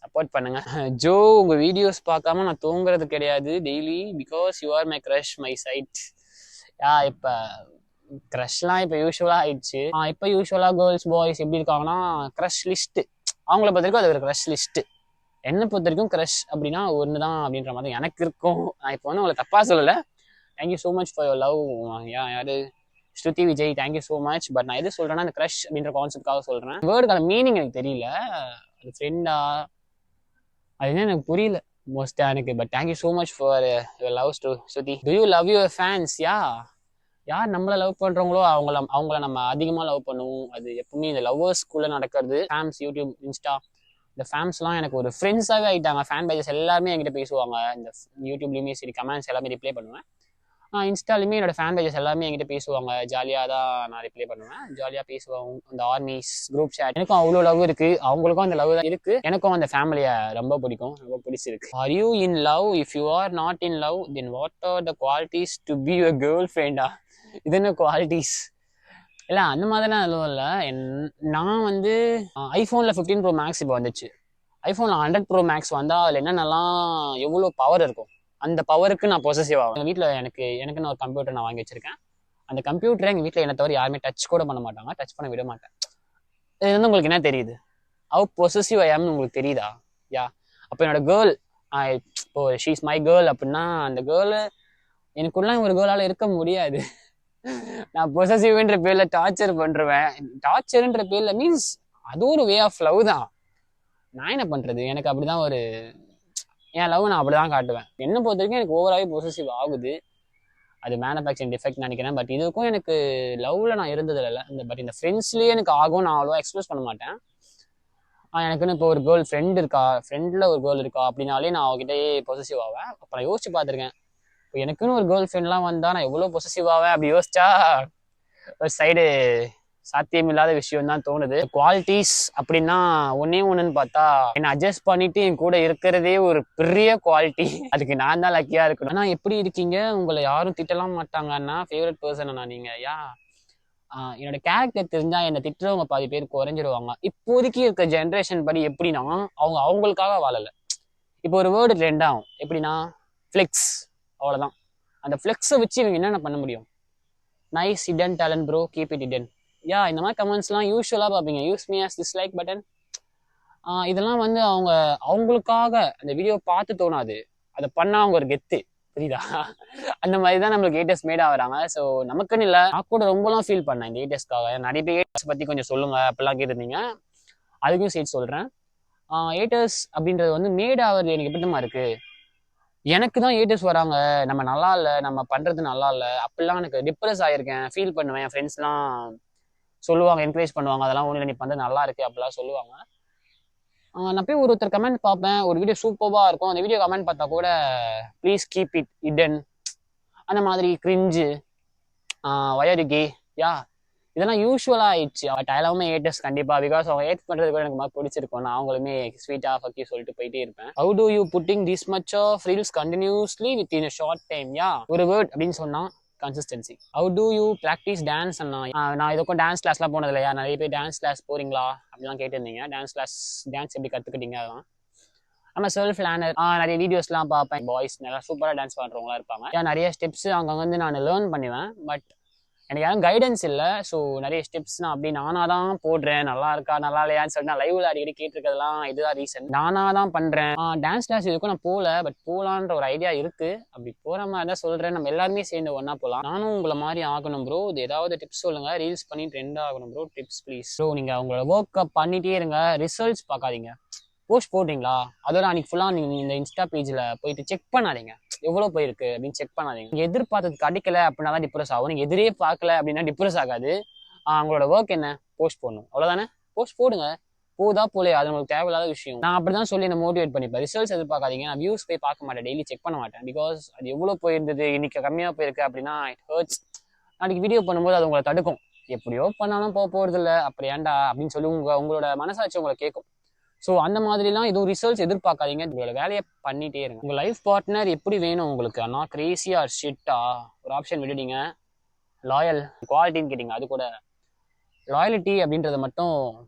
சப்போர்ட் பண்ணுங்க. ஜோ, உங்கள் வீடியோஸ் பார்க்காம நான் தூங்குறது கிடையாது daily. Because you are my crush, my sight. இப்போ க்ரஷ்லாம் இப்போ யூஸ்வலாக ஆயிடுச்சு. இப்போ யூஸ்வலாக கேர்ள்ஸ் பாய்ஸ் எப்படி இருக்காங்கன்னா க்ரஷ் லிஸ்ட்டு. அவங்கள பொறுத்த வரைக்கும் அது ஒரு க்ரஷ் லிஸ்ட்டு. என்னை பொறுத்த வரைக்கும் க்ரஷ் அப்படின்னா ஒன்று தான் அப்படின்ற மாதிரி எனக்கு இருக்கும். நான் இப்போ வந்து உங்களை தப்பாக சொல்லலை. Thank you so much for your love. யாரு Shruti Vijay, thank you so much. But நான் எது சொல்கிறேன்னா அந்த க்ரஷ் அப்படின்ற கான்செப்ட்காக சொல்கிறேன். வேர்டுக்கான மீனிங் எனக்கு தெரியல. அது ஃப்ரெண்டா அதுதான் எனக்கு புரியல மோஸ்ட்டாக எனக்கு. But thank you so much for your love Shruti. To you love your fans? யார் நம்மளை லவ் பண்ணுறவங்களோ அவங்கள நம்ம அதிகமாக லவ் பண்ணுவோம். அது எப்பவுமே இந்த லவ்வர்ஸ்குள்ளே நடக்கிறது. ஃபேம்ஸ், யூடியூப், இன்ஸ்டா, இந்த ஃபேம்ஸ்லாம் எனக்கு ஒரு ஃப்ரெண்ட்ஸாகவே ஆகிட்டாங்க. ஃபேன் பேஜஸ் எல்லாருமே என்கிட்ட பேசுவாங்க. இந்த யூடியூப்லேயுமே சரி, கமெண்ட்ஸ் எல்லாமே ரிப்ளை பண்ணுவேன். இன்ஸ்டாலுமே என்னோட ஃபேன் பேஜஸ் எல்லாமே என்கிட்ட பேசுவாங்க. ஜாலியாக தான் நான் ரிப்ளை பண்ணுவேன். ஜாலியாக பேசுவோம். அந்த ஆர்மிஸ் குரூப் சேட் எனக்கும் அவ்வளோ லவ் இருக்குது. அவங்களுக்கும் அந்த லவ் தான் இருக்குது. எனக்கும் அந்த ஃபேமிலியை ரொம்ப பிடிக்கும், ரொம்ப பிடிச்சிருக்கு. Are you in love? If you are not in love then what are the qualities to be your girl ஃப்ரெண்டா? இது என்ன குவாலிட்டிஸ்? இல்லை அந்த மாதிரிலாம் எதுவும் இல்லை. நான் வந்து ஐஃபோனில் 15 Pro Max இப்போ வந்துச்சு. ஐஃபோனில் 100 Pro Max வந்தால் அதில் என்னென்னலாம் எவ்வளோ பவர் இருக்கும், அந்த பவருக்கு நான் பொசசிவ் ஆகும். எங்கள் வீட்டில் எனக்குன்னு ஒரு கம்ப்யூட்டர் நான் வாங்கி வச்சிருக்கேன். அந்த கம்ப்யூட்டரை எங்கள் வீட்டில் என்னை தவிர யாருமே டச் கூட பண்ண மாட்டாங்க. டச் பண்ண விட மாட்டேன். இது வந்து உங்களுக்கு என்ன தெரியுது? ஹவ் பொசசிவ் ஐ ஆம்னு உங்களுக்கு தெரியுதா? அப்போ என்னோட கேர்ள், இப்போ ஷீ இஸ் மை கேர்ள் அப்படின்னா அந்த கேர்ளு எனக்குள்ள ஒரு கேர்ளால் இருக்க முடியாது. நான் பொசசிவ்ன்ற பேர்ல டார்ச்சர் பண்ணுவேன். டார்ச்சர்ன்ற பேர்ல மீன்ஸ் அது ஒரு வே ஆஃப் லவ் தான். நான் என்ன பண்றது? எனக்கு அப்படிதான் என் லவ் நான் அப்படிதான் காட்டுவேன். என்ன பொறுத்த வரைக்கும் எனக்கு ஓவராகவே பொசசிவ் ஆகுது. அது மேனுஃபேக்சரிங் டிஃபெக்ட் நினைக்கிறேன். பட் இதுக்கும் எனக்கு லவ்ல நான் இருந்தது இல்லை. பட் இந்த ஃப்ரெண்ட்ஸ்லயே எனக்கு ஆகும். நான் அவ்வளோவா எக்ஸ்பிரஸ் பண்ண மாட்டேன். எனக்குன்னு இப்போ ஒரு கேர்ள் ஃப்ரெண்ட் இருக்கா, ஃப்ரெண்ட்ல ஒரு கேர்ள் இருக்கா அப்படின்னாலே நான் அவகிட்டயே பொசசிவ் ஆவேன். அப்போ நான் யோசிச்சு பார்த்துருக்கேன். இப்போ எனக்குன்னு ஒரு கேர்ள் ஃப்ரெண்ட்லாம் வந்தால் நான் எவ்வளோ பொசசிவ் ஆவேன் அப்படி யோசிச்சா ஒரு சைடு சாத்தியமில்லாத விஷயம் தான் தோணுது. குவாலிட்டிஸ் அப்படின்னா ஒன்றுன்னு பார்த்தா என்னை அட்ஜஸ்ட் பண்ணிட்டு என் கூட இருக்கிறதே ஒரு பெரிய குவாலிட்டி. அதுக்கு நான் தான் லக்கியா இருக்கணும். ஆனால் எப்படி இருக்கீங்க? உங்களை யாரும் திட்டலாம் மாட்டாங்கன்னா ஃபேவரட் பர்சன் நான் நீங்க. என்னோட கேரக்டர் தெரிஞ்சா என்னை திட்டுறவங்க பாதி பேர் குறைஞ்சிருவாங்க. இப்போதைக்கு இருக்க ஜென்ரேஷன் படி எப்படின்னா அவங்களுக்காக வாழலை. இப்போ ஒரு வேர்டு ட்ரெண்ட் ஆகும். எப்படின்னா ஃப்ளெக்ஸ், அவ்வளோதான். அந்த ஃப்ளெக்ஸை வச்சு இவங்க என்னென்ன பண்ண முடியும்? Nice hidden talent bro, keep it hidden. இந்த மாதிரி கமெண்ட்ஸ்லாம் யூஸ்வலாக பார்ப்பீங்க. Use me as dislike button. இதெல்லாம் வந்து அவங்களுக்காக அந்த வீடியோ பார்த்து தோணாது. அதை பண்ணால் அவங்க ஒரு கெத்து, புரியுதா? அந்த மாதிரி தான் நம்மளுக்கு ஹேட்டர்ஸ் மேட் ஆகுறாங்க. ஸோ நமக்குன்னு இல்லை, நான் கூட ரொம்பலாம் ஃபீல் பண்ணேன் இந்த ஹேட்டர்ஸ்க்காக. நிறைய பேர் ஹேட்டர்ஸ் பற்றி கொஞ்சம் சொல்லுங்க அப்படிலாம் கேட்டிருந்தீங்க. அதுக்கும் சேர்த்து சொல்கிறேன். ஹேட்டர்ஸ் அப்படின்றது வந்து மேட் ஆகிறது எனக்கு எப்படிமா இருக்கு? எனக்கு தான் ஹேட்டர்ஸ் வராங்க, நம்ம நல்லா இல்லை, நம்ம பண்ணுறது நல்லா இல்லை அப்படிலாம் எனக்கு டிப்ரெஸ் ஆகிருக்கேன், ஃபீல் பண்ணுவேன். என் ஃப்ரெண்ட்ஸ்லாம் சொல்லுவாங்க, என்கரேஜ் பண்ணுவாங்க, அதெல்லாம் ஒன்று நீ பண்ணுறது நல்லா இருக்கு அப்படிலாம் சொல்லுவாங்க. நான் போய் ஒருத்தர் கமெண்ட் பார்ப்பேன், ஒரு வீடியோ சூப்பராக இருக்கும், அந்த வீடியோ கமெண்ட் பார்த்தா கூட ப்ளீஸ் கீப் இட் இடன், அந்த மாதிரி கிரிஞ்சு, வயர் கே, யா இதெல்லாம் யூஸ்வலாக ஆயிடுச்சு. பட் எல்லாமே ஏட்டர்ஸ் கண்டிப்பாக, பிகாஸ் அவங்க ஏட் பண்ணுறது கூட எனக்கு பிடிச்சிருக்கும். நான் அவங்களுமே ஸ்வீட்டாக ஃபக்கி சொல்லிட்டு போயிட்டே இருப்பேன். How do you putting this much of reels continuously with in a short time? Yeah ஒரு வேர்ட் அப்படின்னு சொன்னால் consistency. How do you practice dance? நான் இதுக்கும் டான்ஸ் கிளாஸ்லாம் போனது இல்லையா, நிறைய பேர் டான்ஸ் கிளாஸ் போறீங்களா அப்படிலாம் கேட்டிருந்தீங்க. டான்ஸ் எப்படி கற்றுக்கிட்டீங்க? அதெல்லாம் நம்ம செல்ஃப் லேர்னர். நிறைய வீடியோஸ்லாம் பார்ப்பேன், பாய்ஸ் நல்லா சூப்பராக டான்ஸ் பண்ணுறவங்களா இருப்பாங்க. நிறைய ஸ்டெப்ஸ் அங்கே வந்து நான் லேர்ன் பண்ணுவேன். பட் எனக்கு யாரும் கைடன்ஸ் இல்லை. ஸோ நிறைய ஸ்டெப்ஸ் நான் அப்படி நானாக தான் போடுறேன். நல்லா இருக்கா நல்லா இல்லையான்னு சொல்லிட்டு நான் லைவ்ல அடிக்கடி கேட்டிருக்கிறதுலாம் இதுதான் ரீசன். நானாக தான் பண்ணுறேன். டான்ஸ் கிளாஸ் இதுக்கும் நான் போகல, பட் போகலான்ற ஒரு ஐடியா இருக்குது. அப்படி போகிற மாதிரி தான் சொல்கிறேன். நம்ம எல்லாருமே சேர்ந்து ஒன்றா போகலாம். நானும் உங்களை மாதிரி ஆகணும் ப்ரோ. இது ஏதாவது டிப்ஸ் சொல்லுங்கள். ரீல்ஸ் பண்ணி ட்ரெண்ட் ஆகணும் ப்ரோ, டிப்ஸ் ப்ளீஸ். ஸோ நீங்கள் உங்களோட ஒர்க் அப் பண்ணிகிட்டே இருங்க, ரிசல்ட்ஸ் பார்க்காதீங்க. போஸ்ட் போடுறீங்களா, அதோட அன்னைக்கு ஃபுல்லாக நீங்கள் இந்த இன்ஸ்டா பேஜில் போயிட்டு செக் பண்ணாதீங்க எவ்வளோ போயிருக்கு அப்படின்னு செக் பண்ணாதீங்க. நீங்கள் எதிர்பார்த்தது கிடைக்கல அப்படின்னா தான் டிப்ரெஸ் ஆகும். நீங்கள் எதிரே பார்க்கல அப்படின்னா டிப்ரெஸ் ஆகாது. உங்களோட ஒர்க் என்ன, போஸ்ட் போடணும், அவ்வளோதானே. போஸ்ட் போடுங்க, போதா போலே, அது உங்களுக்கு தேவையில்லாத விஷயம். நான் அப்படி தான் சொல்லி என்ன மோட்டிவேட் பண்ணிப்பேன். ரிசல்ட்ஸ் எதிர்பார்க்காதீங்க. நான் வியூஸ் போய் பார்க்க மாட்டேன், டெய்லி செக் பண்ண மாட்டேன். பிகாஸ் அது எவ்வளோ போயிருந்தது, இன்னைக்கு கம்மியாக போயிருக்கு அப்படின்னா இட் ஹர்ட்ஸ். நாளைக்கு வீடியோ பண்ணும்போது அது உங்களை தடுக்கும். எப்படியோ பண்ணாலும் போகிறது இல்லை, அப்படி ஏண்டா அப்படின்னு சொல்லி உங்களோட மனசாட்சி உங்களை கேட்கும். ஸோ அந்த மாதிரிலாம் எதுவும் ரிசல்ட்ஸ் எதிர்பார்க்காதீங்க. உங்களோட வேலையை பண்ணிகிட்டே இருங்க. உங்கள் லைஃப் பார்ட்னர் எப்படி வேணும் உங்களுக்கு? ஆனால் கிரேசியா ஷிட்டா ஒரு ஆப்ஷன் விட்டுட்டீங்க. லாயல் குவாலிட்டின்னு கேட்டிங்க, அது கூட லாயலிட்டி அப்படின்றத மட்டும்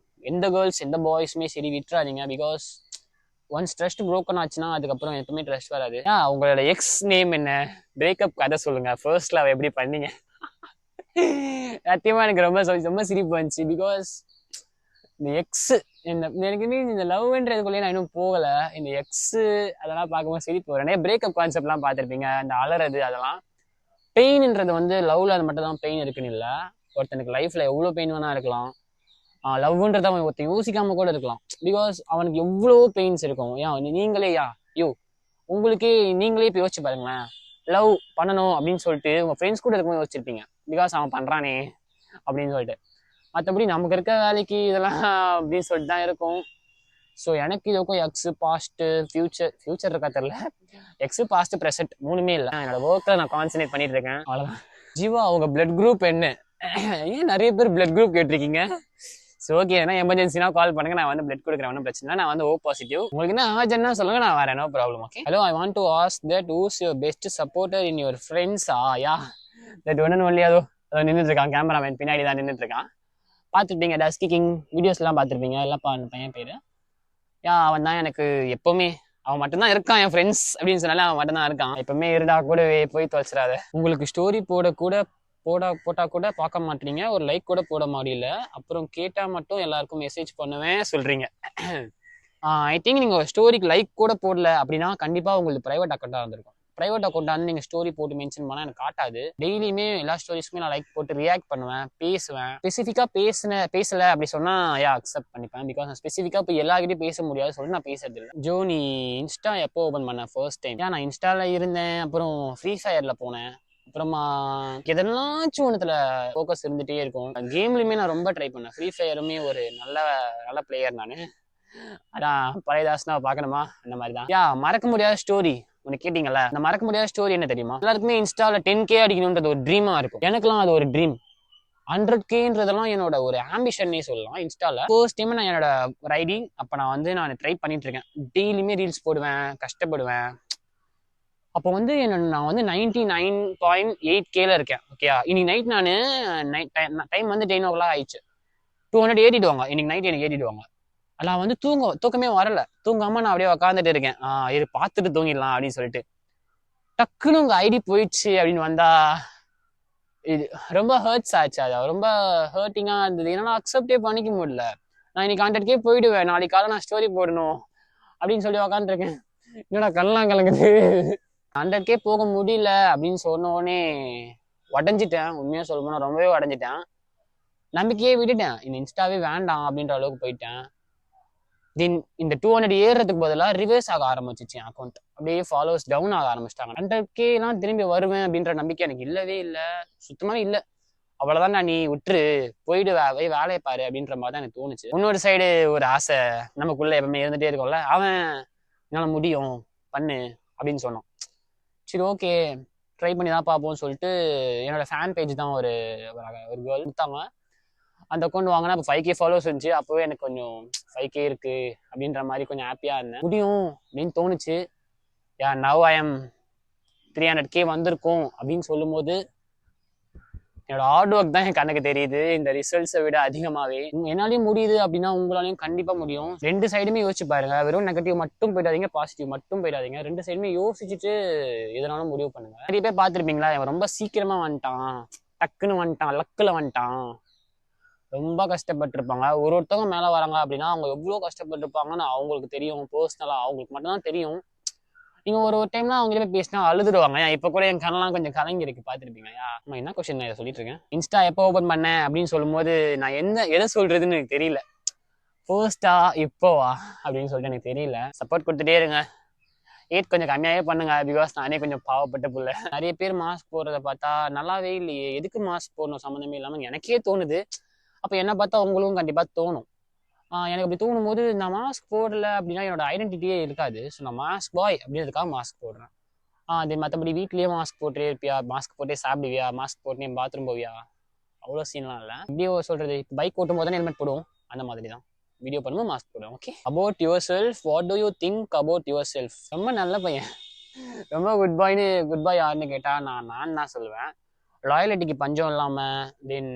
எந்த கேர்ள்ஸ் எந்த பாய்ஸுமே சரி விட்டுறாதீங்க. பிகாஸ் ஒன்ஸ் ட்ரஸ்ட் ப்ரோக்கன் ஆச்சுன்னா அதுக்கப்புறம் எப்பவுமே ட்ரஸ்ட் வராது. உங்களோட எக்ஸ் நேம் என்ன, பிரேக்கப் கதை சொல்லுங்கள், ஃபர்ஸ்ட் லவ் எப்படி பண்ணீங்க? சத்தியமாக எனக்கு ரொம்ப சிரிப்பு வந்துச்சு. பிகாஸ் இந்த எக்ஸு எனக்கு இந்த லவ்ன்றதுக்குள்ளேயே நான் இன்னும் போகலை. இந்த எக்ஸு அதெல்லாம் பார்க்கும்போது சிரிப்பு வரும். நிறைய பிரேக்கப் கான்செப்ட்லாம் பார்த்துருப்பீங்க, இந்த அலறது அதெல்லாம். பெயின்ன்றது வந்து லவ்ல அது மட்டும் தான் பெயின் இருக்குன்னு இல்லை. ஒருத்தனுக்கு லைஃப்பில் எவ்வளோ பெயின் வேணா இருக்கலாம். லவ்ன்றதை அவன் ஒருத்தன் யோசிக்காம கூட இருக்கலாம். பிகாஸ் அவனுக்கு எவ்வளோ பெயின்ஸ் இருக்கும். உங்களுக்கே நீங்களே இப்போ யோசிச்சு பாருங்களேன். லவ் பண்ணணும் அப்படின்னு சொல்லிட்டு உங்கள் ஃப்ரெண்ட்ஸ் கூட இருக்கும்போது யோசிச்சிருப்பீங்க, பிகாஸ் அவன் பண்ணுறானே அப்படின்னு சொல்லிட்டு. மற்றபடி நமக்கு இருக்க வேலைக்கு இதெல்லாம் அப்படின்னு சொல்லிட்டு தான் இருக்கும். ஸோ எனக்கு இதுக்கும் எக்ஸு பாஸ்ட்டு ஃபியூச்சர் இருக்கா தெரில. எக்ஸு பாஸ்ட்டு ப்ரெசென்ட் மூணுமே இல்லை. என்னோட ஒர்க்கில் நான் கான்சன்ட்ரேட் பண்ணிட்டு இருக்கேன், அவ்வளோதான். ஜீவா அவங்க பிளட் குரூப் என்ன? ஏன் நிறைய பேர் பிளட் குரூப் கேட்டிருக்கீங்க? ஸோ ஓகே, ஏன்னா எமர்ஜென்சினா கால் பண்ணுங்க, நான் வந்து பிளட் கொடுக்குறேன், ஒன்றும் பிரச்சனை இல்லை. நான் வந்து O பாசிட்டிவ். உங்களுக்கு என்ன அர்ஜென்ட்னா சொல்லுங்க, நான் வரேன், no problem. Okay. Hello, I want to ask that who's your best supporter in your friends? Yeah that one and only. அதோ நின்றுட்டு இருக்கான், கேமராமேன் பின்னாடி தான் நின்றுட்டு இருக்கான். பார்த்துருப்பீங்க, டஸ்கி கிங் வீடியோஸ்லாம் பார்த்துருப்பீங்க. இல்லைப்பா அந்த பையன் பேர் அவன் தான். எனக்கு எப்போவுமே அவன் மட்டும்தான் இருக்கான் என் ஃப்ரெண்ட்ஸ் அப்படின்னு சொன்னாலே அவன் மட்டும்தான் இருக்கான். எப்பவுமே இருடா கூட போய் தொலைச்சிடாத. உங்களுக்கு ஸ்டோரி போட்டால் கூட பார்க்க மாட்டீங்க, ஒரு லைக் கூட போட முடியல, அப்புறம் கேட்டால் மட்டும் எல்லாருக்கும் மெசேஜ் பண்ணுவேன் சொல்கிறீங்க. ஐ திங்க் நீங்கள் ஒரு ஸ்டோரிக்கு லைக் கூட போடல அப்படின்னா கண்டிப்பாக உங்களுக்கு ப்ரைவேட் அக்கௌண்ட்டாக இருந்திருக்கும். ப்ரைவேட் அக்கௌண்ட்டாக வந்து நீங்கள் ஸ்டோரி போட்டு மென்ஷன் பண்ணால் எனக்கு காட்டாது. டெய்லியுமே எல்லா ஸ்டோரிஸுமே நான் லைக் போட்டு ரியாக்ட் பண்ணுவேன், பேசுவேன். ஸ்பெசிஃபிக்காக பேசலை அப்படி சொன்னால் அக்செப்ட் பண்ணிப்பேன். பிகாஸ் நான் ஸ்பெசிஃபிக்காக இப்போ எல்லாருக்கிட்டையும் பேச முடியாது சொல்லிட்டு நான் பேசுறது இல்லை. ஜோ, நீ இன்ஸ்டா எப்போ ஓப்பன் பண்ணேன் ஃபர்ஸ்ட் டைம்? நான் இன்ஸ்டாவில் இருந்தேன், அப்புறம் ஃப்ரீ ஃபயரில் போனேன், அப்புறமா எதனாச்சும் ஒன்றுத்துல ஃபோக்கஸ் இருந்துகிட்டே இருக்கும். கேம்லையுமே நான் ரொம்ப ட்ரை பண்ணேன். ஃப்ரீ ஃபயருமே ஒரு நல்ல பிளேயர் நான். அதான் பழையதாஸ்னா பார்க்கணுமா அந்த மாதிரி தான். மறக்க முடியாத ஸ்டோரி உனக்கு கேட்டிங்கல்ல, அந்த மறக்க முடியாத ஸ்டோரி என்ன தெரியுமா? எல்லாருக்குமே இன்ஸ்டாவில் 10K அடிக்கணுன்றது ஒரு ட்ரீமாக இருக்கும். எனக்குலாம் அது ஒரு ட்ரீம். 100Kன்றதெல்லாம் என்னோட ஒரு ஆம்பிஷன்னே சொல்லலாம். இன்ஸ்டாவில் ஃபர்ஸ்ட் டைம் நான் என்னோட ரைடிங் அப்போ நான் ட்ரை பண்ணிட்டு இருக்கேன். டெய்லியுமே ரீல்ஸ் போடுவேன், கஷ்டப்படுவேன். அப்போ வந்து நான் வந்து 99.8Kல இருக்கேன். ஓகேயா, இன்னைக்கு நைட் டைம் வந்து 10 o'clock ஆயிடுச்சு. 200 ஏறிடுவாங்க இன்னைக்கு நைட், எனக்கு ஏறிடுவாங்க. நான் வந்து தூக்கமே வரல. தூங்காம நான் அப்படியே உக்காந்துட்டு இருக்கேன். இது பார்த்துட்டு தூங்கிடலாம் அப்படின்னு சொல்லிட்டு டக்குன்னு உங்க ஐடி போயிடுச்சு அப்படின்னு வந்தா இது ரொம்ப ஹர்ட்ஸ் ஆச்சு. அது ரொம்ப ஹர்ட்டிங்கா இருந்தது. என்னால் அக்செப்டே பண்ணிக்க முடியல. நான் இன்னைக்கு 100K போயிடுவேன், நாளைக்கு காலை நான் ஸ்டோரி போடணும் அப்படின்னு சொல்லி உக்காந்துருக்கேன். என்னடா கல்லாம் கலங்குது. 100K போக முடியல அப்படின்னு சொன்ன உடனே உடஞ்சிட்டேன். உண்மையாக சொல்ல போனால் ரொம்பவே உடஞ்சிட்டேன். நம்பிக்கையே விட்டுட்டேன். இந்த இன்ஸ்டாவே வேண்டாம் அப்படின்ற அளவுக்கு போயிட்டேன். தென் இந்த 200 ஏறுறதுக்கு பதிலாக ரிவர்ஸ் ஆக ஆரம்பிச்சிச்சு என் அக்கௌண்ட். அப்படியே ஃபாலோவர்ஸ் டவுன் ஆக ஆரம்பிச்சிட்டாங்க. 100Kலாம் திரும்பி வருவேன் அப்படின்ற நம்பிக்கை எனக்கு இல்லவே இல்லை, சுத்தமாகவே இல்லை. அவ்வளவுதான், நீ விட்டுரு, போயிடு, வேலையை பாரு அப்படின்ற மாதிரி தான் எனக்கு தோணுச்சு. இன்னொரு சைடு ஒரு ஆசை நமக்குள்ள எப்பவுமே இருந்துட்டே இருக்கும்ல, அவன் என்னால முடியும் பண்ணு அப்படின்னு சொன்னான். சரி ஓகே ட்ரை பண்ணி தான் பார்ப்போம்னு சொல்லிட்டு என்னோட ஃபேன் பேஜ் தான் ஒரு கேர்ள் கொடுத்தாங்க. அந்த அக்கௌண்ட் வாங்கினா அப்போ 5K ஃபாலோவர்ஸ் இருந்துச்சு. அப்போவே எனக்கு கொஞ்சம் 5K இருக்கு அப்படின்ற மாதிரி கொஞ்சம் ஹாப்பியாக இருந்தேன். முடியும் அப்படின்னு தோணுச்சு. நவ் ஐ எம் 300K வந்திருக்கும் அப்படின்னு சொல்லும் போது என்னோட ஹார்ட் ஒர்க் தான் என் கண்ணுக்கு தெரியுது இந்த ரிசல்ட்ஸை விட அதிகமாகவே. என்னாலையும் முடியுது அப்படின்னா உங்களாலையும் கண்டிப்பாக முடியும். 2 சைடுமே யோசிச்சு பாருங்க. வெறும் நெகட்டிவ் மட்டும் போயிடாதீங்க, பாசிட்டிவ் மட்டும் போயிடாதீங்க. 2 சைடுமே யோசிச்சுட்டு எதனாலும் முடிவு பண்ணுங்க. நிறைய பேர் பார்த்துருப்பீங்களா, இவன் ரொம்ப சீக்கிரமா வந்துட்டான், டக்குன்னு வந்துட்டான், லக்கில் வந்துட்டான், ரொம்ப கஷ்டப்பட்டிருப்பாங்க. ஒருத்தவங்க மேலே வராங்க அப்படின்னா அவங்க எவ்வளோ கஷ்டப்பட்டிருப்பாங்கன்னு அவங்களுக்கு தெரியும். பர்சனலாக அவங்களுக்கு மட்டும்தான் தெரியும். நீங்க ஒரு டைம்லாம் அவங்க கிட்ட பேசினா அழுதுடுவாங்க. இப்ப கூட என் கண்ணெல்லாம் கொஞ்சம் கலங்கி இருக்கு, பாத்துருப்பீங்க. என்ன கொஸ்டின் நான் சொல்லிட்டு இருக்கேன். இன்ஸ்டா எப்போ ஓபன் பண்ணேன் அப்படின்னு சொல்லும் போது நான் எதை சொல்றதுன்னு எனக்கு தெரியல. ஃபர்ஸ்டா இப்போவா அப்படின்னு சொல்லிட்டு எனக்கு தெரியல. சப்போர்ட் கொடுத்துட்டே இருங்க. கொஞ்சம் கம்மியாவே பண்ணுங்க, பிகாஸ் நானே கொஞ்சம் பாவப்பட்ட புள்ள. நிறைய பேர் மாஸ்க் போடுறத பார்த்தா நல்லாவே இல்லையே, எதுக்கு மாஸ்க் போடணும் சம்மந்தமே இல்லாமல் எனக்கே தோணுது. அப்போ என்ன பார்த்தா உங்களுக்கும் கண்டிப்பா தோணும். எனக்கு அப்படி தோணும் போது நான் மாஸ்க் போடல அப்படின்னா என்னோட ஐடென்டிட்டியே இருக்காது. ஸோ நான் மாஸ்க் பாய் அப்படின்றதுக்காக மாஸ்க் போடுறேன். அது மற்றபடி வீட்லேயே மாஸ்க் போட்டே இருப்பியா, மாஸ்க் போட்டே சாப்பிடுவியா, மாஸ்க் போட்டு பாத்ரூம் போவியா, அவ்வளோ சீன்லாம் இல்லை. எப்படியோ சொல்றது, இப்போ பைக் ஓட்டும் போது தானே ஹெல்மெட் போடுவோம், அந்த மாதிரி தான் வீடியோ பண்ணும்போது மாஸ்க் போடுவோம். Okay, about your self, what to you think about your self? ரொம்ப நல்ல பையன், ரொம்ப குட் பாய் யாருன்னு கேட்டால் நான் தான் சொல்லுவேன். லாயலிட்டிக்கு பஞ்சம் இல்லாமல், தென்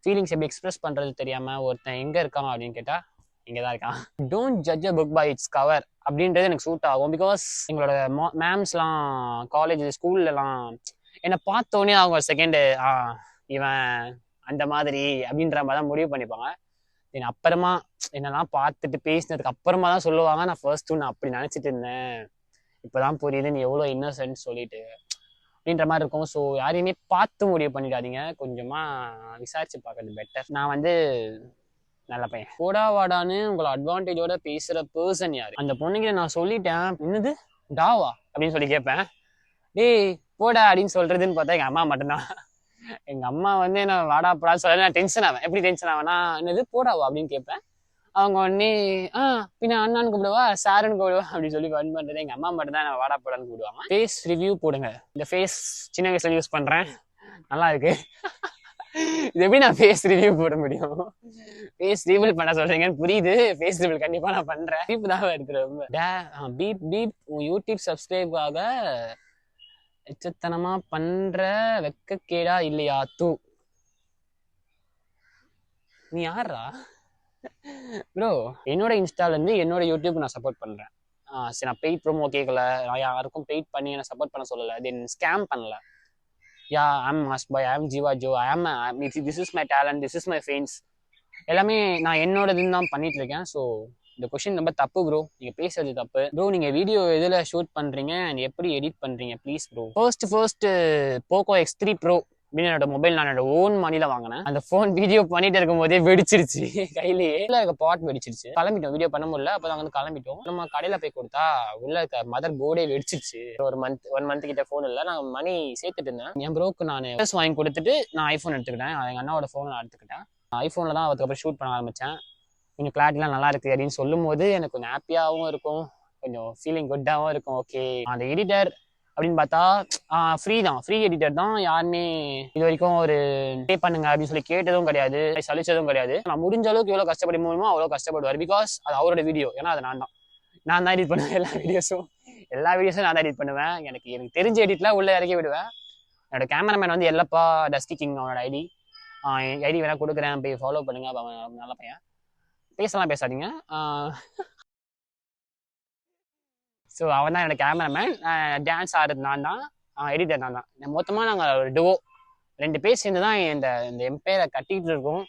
ஃபீலிங்ஸ் எப்படி எக்ஸ்பிரஸ் பண்ணுறது தெரியாமல் ஒருத்தன் எங்கே இருக்கான் அப்படின்னு கேட்டால் இங்கே தான் இருக்கான். Don't judge a book by its cover அப்படின்றது எனக்கு சூட் ஆகும். பிகாஸ் எங்களோட மேம்ஸ்லாம் காலேஜ் ஸ்கூல்லலாம் என்னை பார்த்தோன்னே அவங்க செகண்டு இவன் அந்த மாதிரி அப்படின்ற மாதிரி தான் முடிவு பண்ணிப்பாங்க. தென் அப்புறமா என்னெல்லாம் பார்த்துட்டு பேசினதுக்கு அப்புறமா தான் சொல்லுவாங்க, நான் ஃபர்ஸ்ட் நான் அப்படி நினச்சிட்டு இருந்தேன், இப்போதான் புரியுது நீ எவ்வளோ இன்னசென்ட் சொல்லிட்டு அப்படின்ற மாதிரி இருக்கும். ஸோ யாரையுமே பார்த்து முடிவு பண்ணிடாதீங்க, கொஞ்சமாக விசாரிச்சு பார்க்கறது பெட்டர். நான் வந்து நல்ல பையன். போடா வாடான்னு உங்களை அட்வான்டேஜோட பேசுகிற பர்சன் யார்? அந்த பொண்ணுங்கிட்ட நான் சொல்லிட்டேன், என்னது டாவா அப்படின்னு சொல்லி கேட்பேன். டேய் போடா அப்படின்னு சொல்றதுன்னு பார்த்தா எங்கள் அம்மா மட்டும்தான். எங்கள் அம்மா வந்து என்ன வாடா போடான்னு சொல்ல நான் டென்ஷன் ஆவேன். எப்படி டென்ஷன் ஆவேன்னா, என்னது போடாவா அப்படின்னு கேட்பேன். அவங்க உடனே பின்ன அண்ணான்னு கூப்பிடுவா, சாருன்னு கூப்பிடுவா அப்படின்னு சொல்லி ஃபன் பண்றது. எங்க அம்மா மட்டும் தான் வாடா போடான்னு கூப்பிடுவாங்க. ஃபேஸ் ரிவ்யூ போடுங்க. இந்த ஃபேஸ் சின்ன வயசுல யூஸ் பண்றேன், நல்லா இருக்கு. இது எப்படி நான் ஃபேஸ் ரிவ்யூ போட முடியும்? ஃபேஸ் ரிவீல் பண்ண சொல்றீங்கன்னு புரியுது. ஃபேஸ் ரிவீல் கண்டிப்பா நான் பண்றேன். பீப் தான் இருக்கு ரொம்ப. பீப் பீப் யூடியூப் சப்ஸ்கிரைபாக எச்சத்தனமா பண்ற வெக்கக்கேடா இல்லையா தூ? நீ யாரா ப்ரோ? என்னோட இன்ஸ்டால இருந்து என்னோட யூடியூப் நான் சப்போர்ட் பண்றேன். சரி, நான் பெய்ட் ப்ரோமோ கேட்கல, நான் யாருக்கும் பெய்ட் பண்ணி என்ன சப்போர்ட் பண்ண சொல்லலை, தென் ஸ்கேம் பண்ணல. I'm mask bye, I'm Jeeva Joe, this is my talent, this is my fans, எல்லாமே நான் என்னோடதுன்னு தான் பண்ணிட்டு இருக்கேன். ஸோ இந்த கொஸ்டின் ரொம்ப தப்பு ப்ரோ, நீங்க பேசுறது தப்பு ப்ரோ. நீங்க வீடியோ எதுல ஷூட் பண்றீங்க அண்ட் எப்படி எடிட் பண்றீங்க please bro. First Poco X3 Pro அப்படின்னு என்னோட மொபைல் நான் என்னோட ஓன் மணில வாங்கினேன். அந்த ஃபோன் வீடியோ பண்ணிட்டு இருக்கும் போதே வெடிச்சிருச்சு, கையிலேயே இருக்க பாட் வெடிச்சிருச்சு. கிளம்பிட்டோம், வீடியோ பண்ண முடியல. அப்போ நாங்கள் வந்து கிளம்பிட்டோம். நம்ம கடையில போய் கொடுத்தா உள்ள இருக்க மதர் போர்டே வெடிச்சிருச்சு. ஒன் மந்த் கிட்ட ஃபோன் இல்லை, நான் மணி சேர்த்துட்டு இருந்தேன். என் ப்ரோக்கு நான் வாங்கி கொடுத்துட்டு நான் ஐஃபோன் எடுத்துக்கிட்டேன். எங்கள் அண்ணாவோட ஃபோன் நான் எடுத்துக்கிட்டேன். ஐஃபோனில் தான் அதுக்கப்புறம் ஷூட் பண்ண ஆரம்பித்தேன். கொஞ்சம் கிளாரிட்டிலாம் நல்லா இருக்குது அப்படின்னு சொல்லும் போது எனக்கு கொஞ்சம் ஹாப்பியாகவும் இருக்கும், கொஞ்சம் ஃபீலிங் குட்டாகவும் இருக்கும். ஓகே, அந்த எடிட்டர் அப்படின்னு பார்த்தா ஃப்ரீ தான், ஃப்ரீ எடிட்டர் தான். யாருமே இது வரைக்கும் ஒரு பே பண்ணுங்க அப்படின்னு சொல்லி கேட்டதும் கிடையாது, சலிச்சதும் கிடையாது. நான் முடிஞ்ச அளவுக்கு எவ்வளோ கஷ்டப்பட முடியுமோ அவ்வளோ கஷ்டப்படுவார். பிகாஸ் அது அவரோட வீடியோ, ஏன்னா அது நான் தான் எடிட் பண்ணுவேன். எல்லா வீடியோஸும் நான் தான் எடிட் பண்ணுவேன். எனக்கு தெரிஞ்ச எடிட்லாம் உள்ளே இறக்கி விடுவேன். என்னோட கேமராமேன் வந்து எல்லப்பா டஸ்கி கிங், அவனோட ஐடி வேணா கொடுக்குறேன், போய் ஃபாலோ பண்ணுங்க. அவன் நல்ல பையன், பேசலாம் பேசாதீங்க. ஸோ அவன் தான் என்னோட கேமராமேன். டான்ஸ் ஆடுறது நான் தான், எடிட்டர் நான் தான். மொத்தமாக நாங்கள் ஒரு டுவோ, 2 பேர் சேர்ந்து தான் இந்த எம்பையரை கட்டிகிட்டு இருக்கோம்.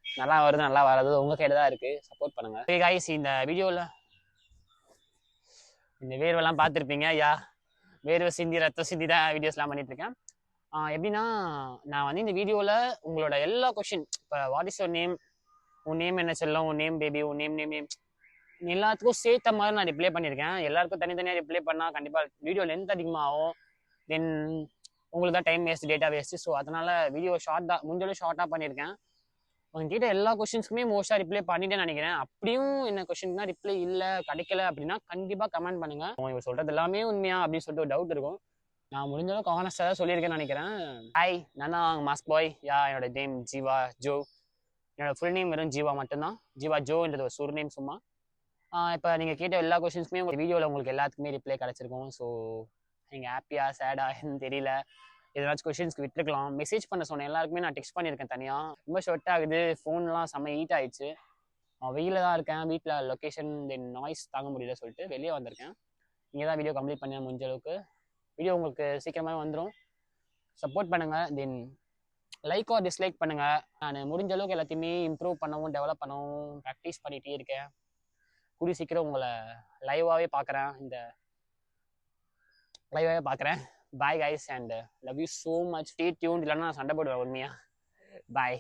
நல்லா வருது நல்லா வராது உங்கள் கையில் தான் இருக்குது, சப்போர்ட் பண்ணுங்கள். ஓகே காய்ஸ், இந்த வீடியோவில் இந்த வேர்வெல்லாம் பார்த்துருப்பீங்க. வேர்வை சிந்தி ரத்தம் சிந்தி தான் வீடியோஸ்லாம் பண்ணிகிட்ருக்கேன். எப்படின்னா, நான் வந்து இந்த வீடியோவில் உங்களோட எல்லா கொஷின், இப்போ வாட் இஸ் யுவர் நேம், உன் நேம் என்ன சொல்லும், உன் நேம் பேபி, உன் நேம் எல்லாத்துக்கும் சேர்த்த மாதிரி நான் ரிப்ளை பண்ணியிருக்கேன். எல்லாருக்கும் தனித்தனியாக ரிப்ளை பண்ணால் கண்டிப்பாக வீடியோ லென்த் அதிகமாகும். தென் உங்களுக்கு தான் time waste, data waste. So அதனால வீடியோ ஷார்ட்டாக முடிஞ்சளவு ஷார்ட்டாக பண்ணியிருக்கேன். உங்ககிட்ட எல்லா கொஸ்டின்ஸ்க்குமே மோஸ்ட்டாக ரிப்ளை பண்ணிட்டேன்னு நினைக்கிறேன். அப்படியும் என்ன கொஸ்டின்னா ரிப்ளை இல்லை கிடைக்கல அப்படின்னா கண்டிப்பாக கமெண்ட் பண்ணுங்க. இவங்க சொல்றது எல்லாமே உண்மையா அப்படின்னு சொல்லிட்டு ஒரு டவுட் இருக்கும். நான் முடிஞ்ச அளவுக்கு ஆனஸ்டாக தான் சொல்லியிருக்கேன்னு நினைக்கிறேன். ஹாய், நான் தான் மாஸ்க் பாய். என்னோட நேம் ஜீவா ஜோ. என்னோட ஃபுல் நேம் வெறும் ஜீவா மட்டும்தான். ஜீவா ஜோன்றது ஒரு சுர் நேம் சும்மா. இப்போ நீங்கள் கேட்ட எல்லா கொஸ்டின்ஸுமே உங்கள் வீடியோவில் உங்களுக்கு எல்லாத்துக்குமே ரிப்ளை கிடச்சிருக்கும். ஸோ நீங்கள் ஹாப்பியாக சேடாக தெரியல, எதனாச்சும் கொஸ்டின்ஸ்க்கு விட்டுருக்கலாம். மெசேஜ் பண்ண சொன்னேன் எல்லாருக்குமே, நான் டெக்ஸ்ட் பண்ணியிருக்கேன் தனியாக. ரொம்ப ஷொட் ஆகுது, ஃபோன்லாம் செம்ம ஹீட் ஆயிடுச்சு. வெயில தான் இருக்கேன், வீட்டில் லொக்கேஷன் தென் நாய்ஸ் தாங்க முடியல சொல்லிட்டு வெளியே வந்திருக்கேன். இங்கே தான் வீடியோ கம்ப்ளீட் பண்ண முடிஞ்ச அளவுக்கு. வீடியோ உங்களுக்கு சீக்கிரமாக வந்துடும். சப்போர்ட் பண்ணுங்கள், தென் லைக் ஆர் டிஸ்லைக் பண்ணுங்கள். நான் முடிஞ்ச அளவுக்கு எல்லாத்தையுமே இம்ப்ரூவ் பண்ணவும் டெவலப் பண்ணவும் ப்ராக்டிஸ் பண்ணிகிட்டே இருக்கேன். கூடிய சீக்கிரம் உங்களை லைவாகவே பார்க்குறேன். Bye guys and love you so much. Stay tuned. இல்லைன்னா நான் சண்டை போடுவேன் உண்மையா. Bye.